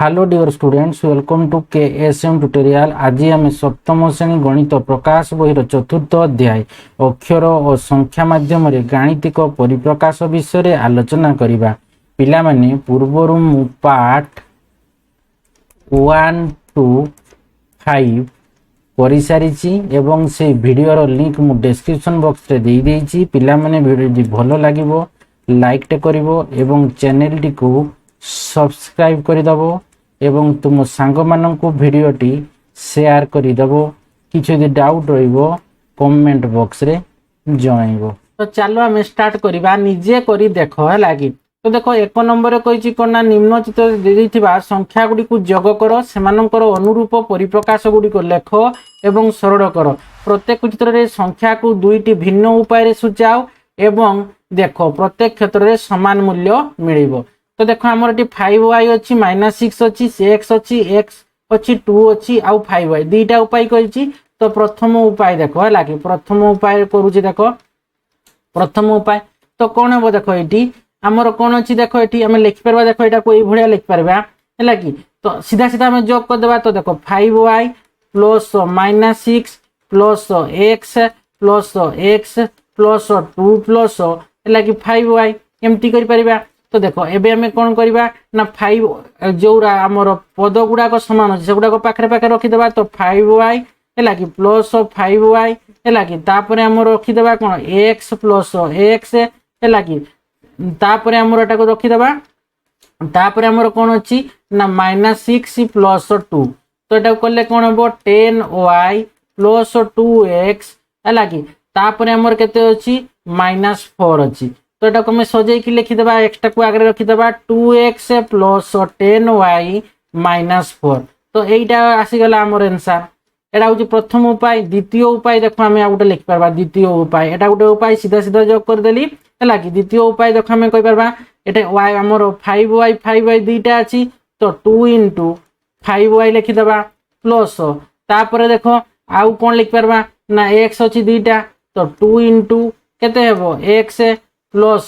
Hello dear students, welcome to KSM tutorial. आज आम सप्तम श्रेणी गणित प्रकाश बहीर चतुर्थ अध्याय अक्षर और संख्या माध्यम गाणितिक परिप्रकाश विषय आलोचना करवा। पिला माने पूर्वर मु पार्ट 1 to 5 कर सारी एवं से वीडियो लिंक मु डिस्क्रिप्शन बॉक्स रे दे देइछि। पिला माने वीडियो भलो लागिवो लाइक टे करिवो एवं चैनल टी को सब्सक्राइब करदेव एवं तुम सांग मानक भिडटी शेयर करदेव। किसी डाउट रहिबो कमेंट बॉक्स रे जणाइबो। तो चलो आम स्टार्ट करवा निजे करी देख है लगी। तो देखो एक नंबर कही कौन ना निम्न चित्र देइथिबा संख्या गुडी को जोग कर सेमानकर अनुरूप परिप्रकाश गुडी को लेख एवं सरल कर। प्रत्येक चित्र रे संख्या को दुईटी भिन्न उपाय रे सूचाओ एवं देखो प्रत्येक क्षेत्र रे समान मूल्य मिलिबो। तो देखो आमर ये 5y अच्छी -6 अच्छी x अच्छी 2 अच्छी आउ 5y दुईटा उपाय कही। तो प्रथम उपाय देख है कि प्रथम उपाय करुचे देख प्रथम उपाय तो कौन हम देख ये आमर कौन अच्छी देख ये आम लिखिपर देख यहाँ को ये लिखिपर है कि तो सीधा सीधा आम जोग करदे। तो देख 5y plus -6 plus x plus x plus 2 plus है कि 5y एमती कर। तो देखो एबे हमें कौन करवा ना 5 जोरा आमर पद गुड़ाक सामान अच्छे से गुड़ाक पाखे पाखे रखीदे। तो 5y है कि प्लस 5y है कि आमर रखीदे कौन x प्लस x है कि आमर एटा को रखीदे। आमर कौन अच्छी ना -6 प्लस 2 तो यहाँ कले कौन हम 10y प्लस 2x है कि आमर केते अच्छी -4 अच्छी। तो यहाँ को सजेकी लिखिदे एक्स को आगे रखीदे 2x प्लस 10y -4। तो यहीटा आसीगला आमर आंसर। एटा हूँ प्रथम उपाय। द्वितीय उपाय देखो आम गोटे लिखिपर द्वितीय उपाय एटा गोटे उपाय सीधा सीधा जोग करदेली है कि द्वितीय उपाय देख आम कहीपर ये y आमर 5y दुईटा अच्छी तो 2 into 5y लिखिदे प्लस तापर देख आउ कौन लिखिपर ना x अच्छी दुईटा तो 2 into केते हेबो x प्लस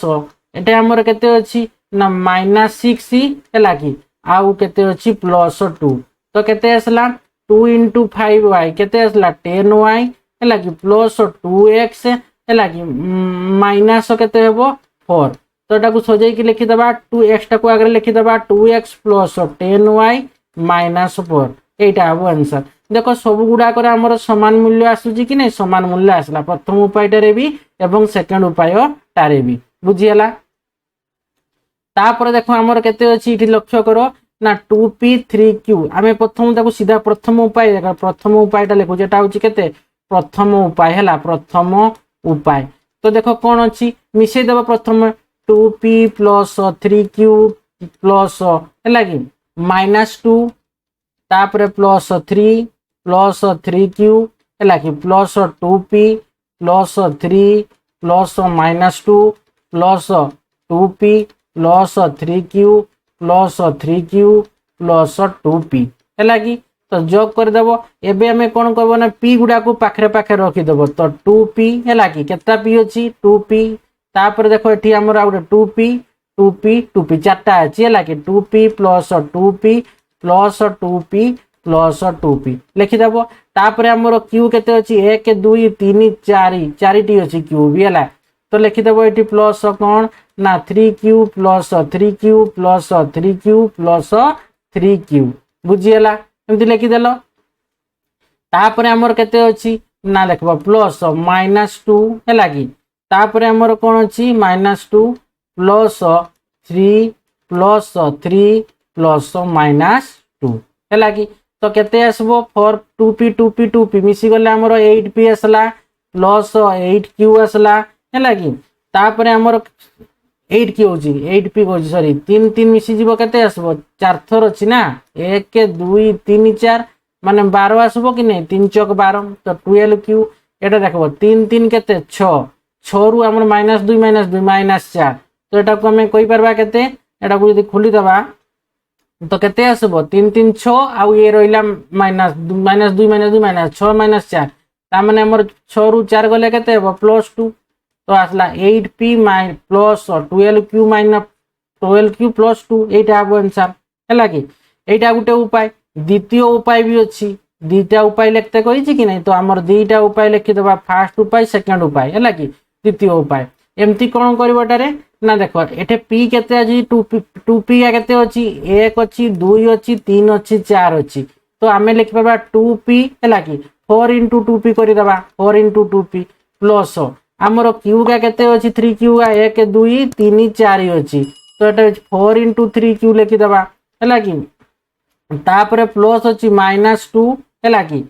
एटा हमर केते अछि ना -6 है कि आउ केते अछि प्लस 2 तो केते आसला 2 into 5y केते आसला 10y है कि प्लस 2x है कि माइनस केते हेबो 4। तो एटा को सजाई के लिखि दबा 2x टा को आगे लिखि दबा 2x प्लस 10y -4 एटा हबो आंसर। देखो सब गुडा करे हमर समान मूल्य आसुची कि नै समान मूल्य आसला प्रथम उपायटारे भी एवं सेकंड उपाय टारे भी बुझीला। तापर देखो हमर केते अछि इठी लक्ष्य करो ना 2p3q आमे प्रथम ताको सीधा प्रथम उपाय देखो प्रथम उपायटा लिखु जेटा होची केते प्रथम उपाय हैला प्रथम उपाय। तो देखो कोन अछि मिसै देबो प्रथम 2p प्लस 3q प्लस हैला कि -2 तापर प्लस 3 प्लस 3q हैला कि plus 2p plus 3 plus -2 plus 2p plus 3q plus 3q plus 2p है कि तो जोग करदेव। एबे हमें कौन करब ना p गुडा को पाखे पाखे रखीदेव तो 2p है कि केता p अच्छी 2p तापर देखो ये आमर आ 2p चार्टा अच्छी है कि 2p plus 2p plus 2p plus 2p लिखिदेव। तापर आमर q केते अच्छी 1 2 3 4 4टी अच्छी q भी है तो लिखिदेव ये प्लस कौन ना 3q plus 3q plus 3q plus 3q बुझीगला एमती लिखिदेल। तापर आमर केते अच्छी ना देखो प्लस -2 है कि तापर आमर कौन अच्छी -2 प्लस 3 प्लस 3 प्लस -2 है कि तो केते आसबो 4 2p मिसी गले आमर 8p आसला प्लस 8q आसला है कि तापर आमर 8q होची 8p होची सॉरी 3 3 मिसी जीवो केते आसबो 4 थर अछि ना 1 2 3 4 माने 12 आसबो कि नै 3 चौक 12 तो 12q एटा देखबो 3 3 केते 6 6 रु हमर -2 -4 तो एटा को हमें कहि परबा केते एटा को यदि खोली दबा तो केते आसबो 3 3 6 आ ये रहिला -2 -6 -4 ता माने हमर 6 रु 4 गले केते हेबो +2 तो आसला 8p plus 12q -12q plus 2 एटा हबो आंसर है कि এইটা গোটে উপায়। দ্বিতীয় উপায় भी अच्छी, दुईटा उपाय लिखते कही कि नहीं, तो आमर दुईटा उपाय लिखिदेवा, फास्ट उपाय सेकेंड उपाय है कि द्वितीय उपाय। एमती कौन करटे ना देख एटे पी केते अछि, टू पी केते अछि, एक अच्छी, दुई अच्छी, तीन अच्छी, चार अच्छी। तो आम लिखिपर टू पी है कि 4 इंटू टू पी करदेवा, 4 इंटू टू पी प्लस आमर क्यू का केते अच्छी, 3 क्यू का 1 2 3 4 अच्छी। तो ये 4 इंटू 3 क्यू लिखिदेवा है कि तापर प्लस अच्छी -2 है कि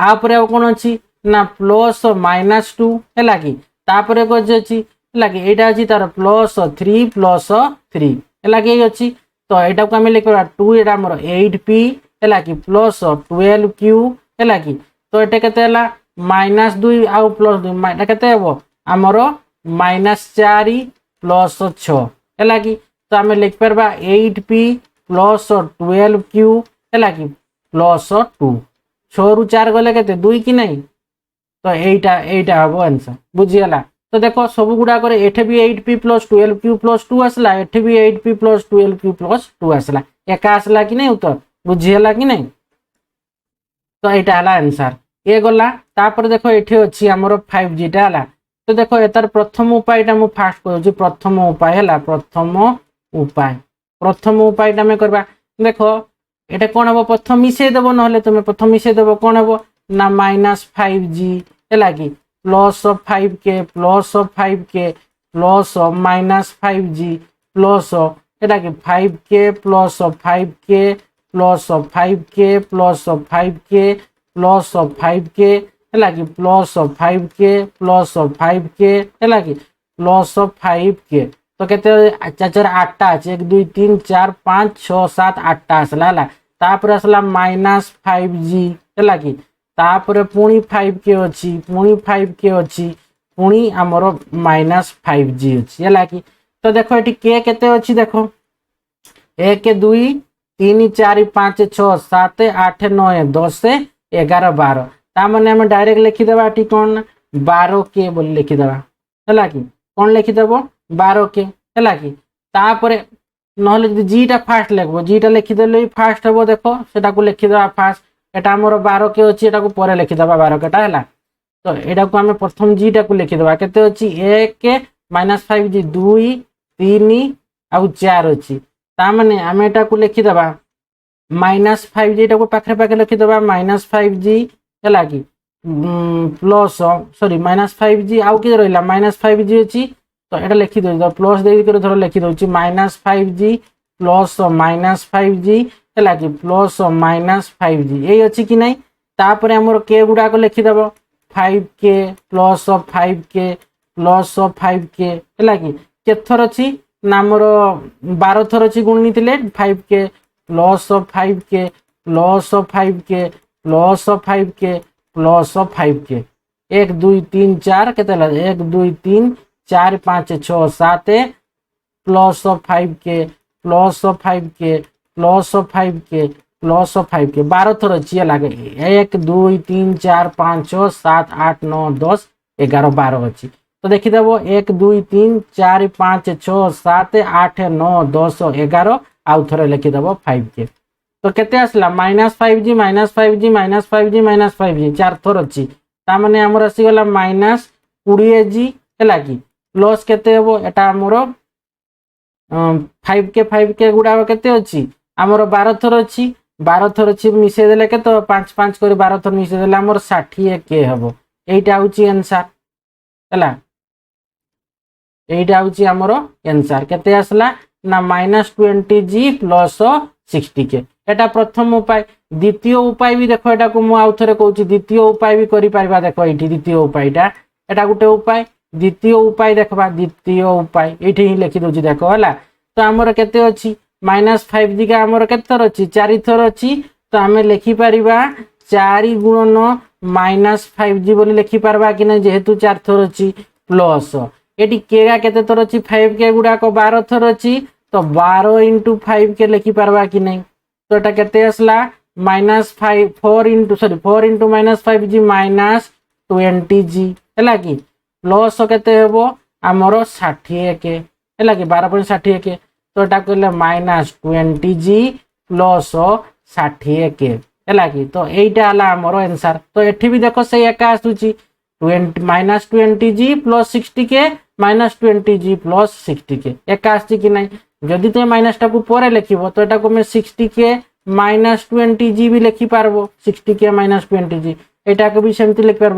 आपर कौन अच्छी ना प्लस -2 है कि तापर कौन अच्छी है कि यहाँ अच्छी तार +3 +3 है कि अच्छी। तो यहाँ को आम लिखा 2 यहाँ आमर 8p है कि प्लस 12q है कि तो ये केते -2 आउ +2 केते हम आमर -4 +6 है कि तो आम लिखिपर 8p प्लस 12q है कि प्लस 2 6 रु 4 गले केते 2 कि नहीं। तो एटा हम आंसर बुझीगला। तो देखो सब गुड़ाक एठे भी 8p प्लस 12q प्लस 2 आसला, एठे भी 8p प्लस 12q प्लस 2 आसला, एका आसला कि नहीं उत्तर बुझीगला कि नहीं। तो यहाँ है आंसर ये गला। तापर देखो ये अच्छी आमर 5G टा है। तो देखो यार प्रथम उपायटा मुझे फास्ट कहूँ, प्रथम उपाय है, प्रथम उपाय आम करवा। देख ये कौन हम प्रथम मिसेदेव, ना तुम प्रथम मिसेदेव कौन हम ना -5G है कि plus 5k plus 5k plus -5G plus है कि 5k plus 5k plus 5k plus 5k plus 5k है कि प्लस 5k प्लस 5k है कि प्लस 5k। तो केते 4 8टा अच्छे 1 2 3 4 5 6 7 8टा आसला है। तापर आसला -5G है कि तापर पुणी 5k अच्छी, पुणी 5k अच्छी, पुणी आमर -5G अच्छी है कि। तो देखो ये के केते अच्छी देखो 1 2 3 4 5 6 7 8 9 10 11 12 ताने आम डायरेक्ट लिखिदेवा ये कौन 12k बोली लिखिदेवा है कि कौन लिखिदेव 12k है कि तापर ना जीटा फास्ट लिखब, जीटा लिखिदेले फास्ट हम देखो सेटा को लिखिदेवा फास्ट। एटा आमर 12k अच्छी, एटा को पर लिखिदेवा 12kटा है। तो यहाँ को आम प्रथम जीटा को लिखिदेवा केते अच्छी 1 -5G 2 3 आउ 4 अच्छी। ताने आम एटा को लिखिदेवा -5G को पाखे पाखे लिखिदेवा -5G है कि प्लस सॉरी -5G आउ कि रहा -5G अच्छी। तो यहाँ लिखिदे प्लस देकर धर लिखिदे -5G प्लस -5G है कि प्लस -5G यही अच्छी कि नहीं। तापर आमर के गुड़ाक लिखिदेव 5k plus 5k plus 5k है कि केथर अच्छी ना आमर 12 थर अच्छी गुणी थे 5k plus 5k plus 5k plus 5k plus 5k 1 2 3 4 के 1 2 3 4 5 6 7 plus 5k plus 5k plus 5k plus 5k 12 थर अच्छी है 1 2 3 4 5 6 7 8 9 10 11 12 अच्छी। तो देखिदेव 1 2 3 4 5 6 7 8 9 10 11 आउ थे लिखिदेव 5k। तो केते आसला -5G -5G -5G -5G 4 थर अच्छी ताने आमर आसीगला -20G है कि प्लस केते हेबो एटा आमर 5k गुड़ा केते अच्छी आमर 12 थर अच्छी 12 थर अच्छी मिसेदेले के 5 5 कर 12 थर मिसेदेले आमर 60k हेबो। एटा होची आंसर है, एटा होची आमर आंसर केते आसला ना -20G प्लस 60k। एटा प्रथम उपाय। द्वितीय उपाय भी देखो एटा को मु आउ थरे कहूची द्वितीय उपाय भी करि परबा। देखो एठी द्वितीय उपायटा एटा गुटे उपाय। द्वितीय उपाय देखबा द्वितीय उपाय एठी ही लिखि दोची देखो हला। तो आमर केते अछि -5G का आमर केते थर अछि 4 थर अछि। तो आमे लिखि परिबा 4 गुणन -5G बोली लिखि परबा कि नै जेहेतु 4 थर अछि प्लस एटी के गा केते थर अछि 5k गुडा को 12 थर अछि। तो 12 इंटू 5k लिखि परबा कि नै। तो एटा केते आसला -4 इंटू -5G -20G है कि प्लस केते हेबो आमर 60k है कि 12.60k। तो एटा कहले -20G प्लस 60k है कि तो यहीटा है आमर आंसर। तो एठी भी देख से एका आसूची -20g plus 60k -20g plus 60k एका आसी कि ना। जदि तुम माइनस टाक पर लिख तो यहाँ को 60k -20g भी लिखिपार 60k -20g यहाँ को भी सेमती लिखिपार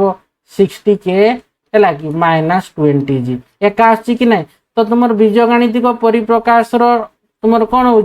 60k है कि -20g एका आसी कि ना। तो तुम बीजगणितिक परिप्रकाश तुम कौन हो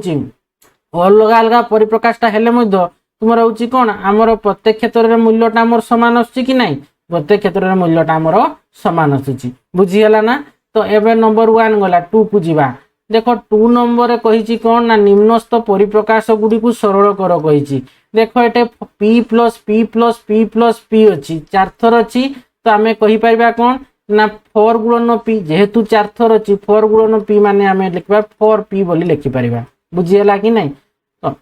अलग अलग परिप्रकाशटा हेले तुम हूँ कौन आमर प्रत्येक क्षेत्र में मूल्यटा आमर सामान आसुची कि ना प्रत्येक क्षेत्र में मूल्यटा आमर सामान आसूची बुझीगला ना। तो एबे नंबर 1 गला 2 को जीवा देख 2 नंबर कही कौन ना निम्नस्थ परिप्रकाश गुड़ी को सरल कर कही देख ये p plus p plus p plus p अच्छी 4 थर अच्छी तो आम कहीपर कौन ना 4 गुणन p जेहेतु 4 थर अच्छी 4 गुणन p माने आम लिखा 4p बोली लिखिपर बुझीगला कि नहीं। तो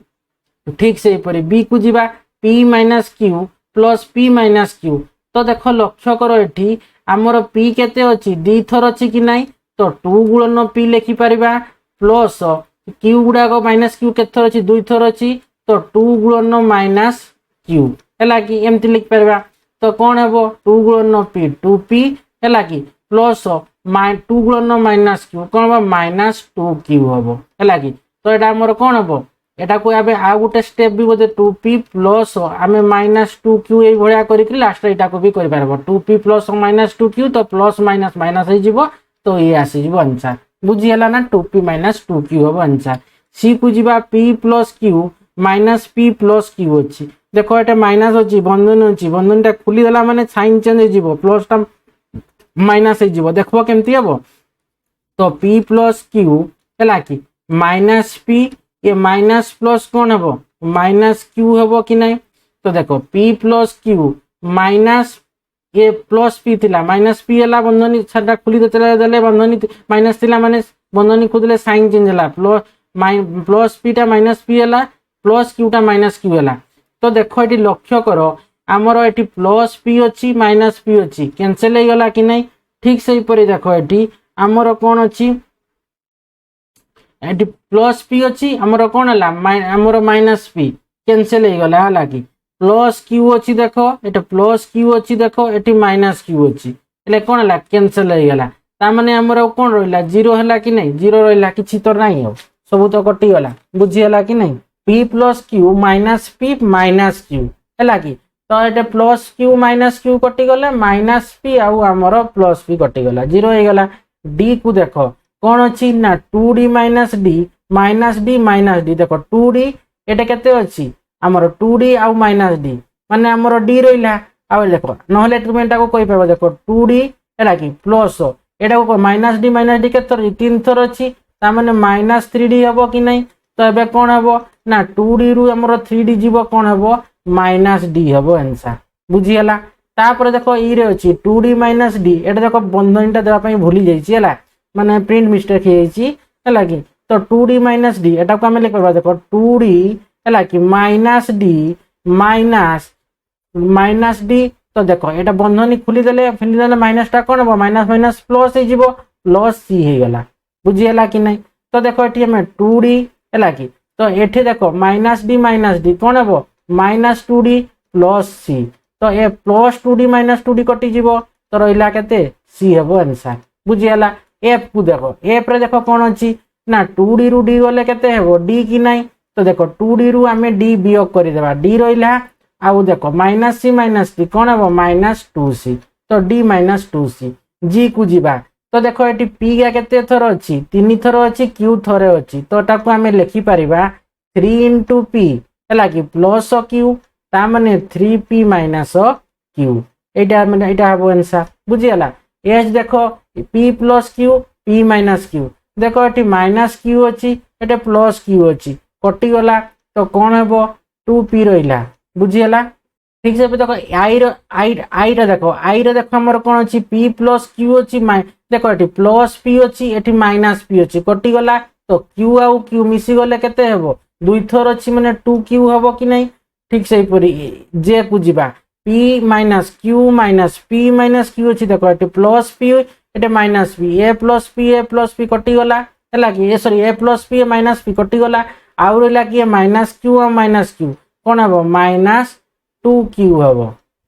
ठीक से बी को जीवा p minus Q plus p minus Q तो देख लक्ष्य कर ये आमर p केते अच्छी 2 थर अच्छी कि नहीं तो 2 गुणन p लिखिपर प्लस क्यू गुड़ाक माइनस क्यू के थर अच्छी 2 थर अच्छी तो 2 गुणन माइनस क्यू है कि एमती लिखिपर। तो कौन हे 2 गुणन p 2p है कि प्लस 2 गुणन माइनस क्यू कौन हम -2q हम है कि तो यहाँ आमर कौन हम एटा को आबे आ गोटे स्टेप भी बोधे 2p प्लस आमे -2q ये भलिया करिक लास्ट एटा को भी करि पारबो 2p प्लस -2q तो प्लस माइनस माइनस हो जिवो तो ये आसी जिवो आंसर बुझी हला ना 2p -2q हो आंसर। सी को जीवा p plus q minus p plus q अछि देखो एटा माइनस अछि बंधनटा खुली देला माने साइन चेंज हो जिवो प्लस टा माइनस हो जिवो देखबो केमती हबो तो p प्लस q हला कि माइनस p ये माइनस प्लस कौन हम माइनस क्यू हम कि नहीं। तो देखो p प्लस क्यू माइनस ये प्लस p थिला माइनस p है बंधनी छाटा खुली देते बंधनी माइनस थिला माने बंधनी खुदले साइन चेंज है प्लस p टा माइनस p है प्लस क्यू टा माइनस क्यू है। तो देखो ये लक्ष्य कर आमर ये प्लस p अच्छी माइनस p अच्छी कैंसिल हो गला कि नहीं। ठीक से देखो ये आमर कौन अच्छी ये प्लस p अच्छी आमर कौन है आमर माइनस p कैंसिल हो गला है कि प्लस क्यू अच्छी देख ये प्लस क्यू अच्छी देख ये माइनस क्यू अच्छी એટલે कौन है कैंसिल हो गला तामाने आमर कौन रहा 0 है कि नहीं 0 रहा किसी तो नहीं हो सब तो कटिगला बुझीगला कि नहीं। p plus q minus p minus q है कि तो ये प्लस क्यू माइनस क्यू कटिगले माइनस p आउ आमर प्लस p कटिगला 0 हो गला। d को देख कौन अच्छी ना 2d माइनस d देख 2d एटा केते अच्छी आमर 2d आउ माइनस d माने आमर d रहिला आ देख नहले तुम एटा को कहि परबो देख 2d हैला कि प्लस एटा को माइनस d केते 3 थर अच्छी ता माने माइनस 3d हबो कि नहीं। तो एबे कौन हबो ना 2d रु आमर 3d जीवो कौन हबो माइनस d हबो आंसर बुझीगला। तापर देखो ई रे अच्छी 2d माइनस d एटा देखो बंधनीटा देबा पई भूली जाईची हैला माने प्रिंट मिस्टेक है कि तो 2d माइनस d एटा को हम लिख परबा देखो 2d है कि माइनस d माइनस d तो देखो एटा बंधनी खुली देले माइनस टा कौन हम माइनस माइनस प्लस हो प्लस c हो गला बुझीगला कि नहीं। तो देखो ये हमें 2d है कि तो ये देखो माइनस d कौन हम माइनस 2d प्लस c तो ये प्लस 2d माइनस 2d कटि जीवो तो रहिला केते c हबो आंसर बुझीगला। एफ को देखो एफ रे देखो कौन अच्छी ना 2d रु d गले केते हेबो d कि नहीं। तो देखो 2d रु आमे d वियोग करि देबा d रहिला आउ देखो माइनस c कौन हेबो माइनस 2c तो d माइनस 2c। g को जीवा तो देखो ये p गा केते थर अच्छी 3 थर अच्छी q थर अच्छी तो ताको आमे लिखि परिबा 3 * p हैला कि प्लस q ता माने 3p माइनस q एटा माने एटा हेबो आंसर बुझियला। एच देखो p plus q p minus q देखो ये माइनस q अच्छी ये प्लस q अच्छी कटिगला तो कौन हेबो 2p रहिला बुझीगला। ठीक से देखो आई देखो हमर कौन अच्छी p प्लस q अच्छी देखो ये प्लस p अच्छी ये माइनस p अच्छी कटिगला तो q आउ q मिसी गले केते हेबो 2 थर अच्छी माने 2q हेबो कि नहीं। ठीक से जे को जीवा p minus q minus p minus q अच्छी देखो ये प्लस p ये minus p a plus p कटिगला है कि sorry a plus p minus p कटिगला आउ रहा कि माइनस क्यू और माइनस क्यू कौन हम माइनस 2q हम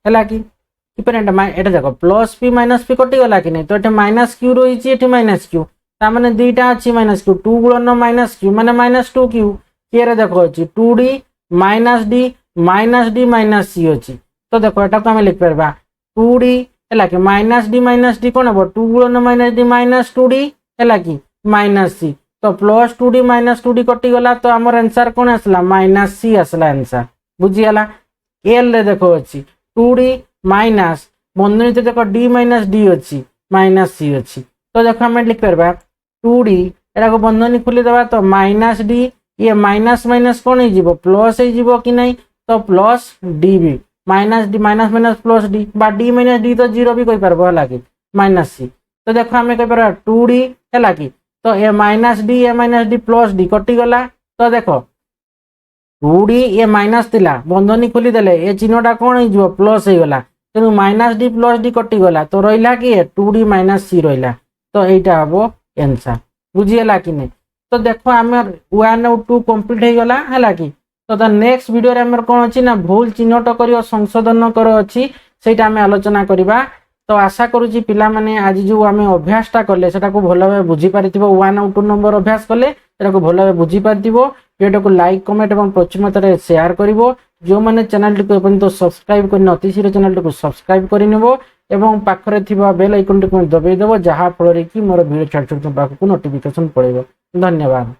है कि डिफरेंट एटा देख प्लस पी माइनस पी कटिगला कि नहीं तो ये माइनस क्यू रही है माइनस क्यू ताने दुईटा अच्छी माइनस क्यू 2 गुणन माइनस क्यू माने माइनस 2q ये देख अच्छी 2d माइनस डी माइनस सी अच्छी तो देखो एटा को आम लिखिपर 2d है कि माइनस डी कौन हम 2 गुणन माइनस डी माइनस 2d है कि माइनस सी तो प्लस 2d माइनस 2d कटिगला तो आमर आंसर कौन आसला माइनस सी आसला आंसर बुझीगला एल रे देखो अच्छी 2d माइनस बंधनी तो देखो डी माइनस डी अच्छी माइनस सी अच्छी तो देखो आम लिखिपर 2d एटा को बंधनी खोली देवा तो माइनस डी ये माइनस माइनस कौन हो प्लस हो कि नहीं तो प्लस डी भी माइनस माइनस प्लस डी बा डी माइनस डी तो जीरो भी कही पार है कि माइनस सी तो देखो आम कहीपर 2d है कि तो ए माइनस डी प्लस डी कटिगला तो देखो 2d ये माइनस थिला बंधनी खोली देले ए चिन्हटा कौन हो प्लस हो गला तेणु माइनस डी प्लस डी कटिगला तो रहा कि 2d माइनस सी रहा तो यहाँ हम आंसर बुझीगला कि नहीं तो देखो आम 1 और 2 कंप्लीट हो गला है कि तो नेक्स्ट वीडियो रे आमर कौन अच्छी ना भूल चिन्हट कर संशोधन कर अच्छी से आलोचना करवा तो आशा करुच्ची पिला माने आज जो आम अभ्यासटा कले सेटा को भल भाव बुझी पारिथिबो 1 और 2 नंबर अभ्यास कले सेटा को भल भाव बुझी पारिथिबो वीडियो को लाइक कमेंट और प्रचुमत शेयर करिवो जो माने चैनल को एपन तो सब्सक्राइब करने अति शीघ्र चैनल को सब्सक्राइब करिनेबो एवं पाखरे थिबा बेल आइकन को दबाई देबो जहा फल रे कि मोर वीडियो छाड़ छाड़ पाखु नोटिफिकेशन पड़ेबो धन्यवाद।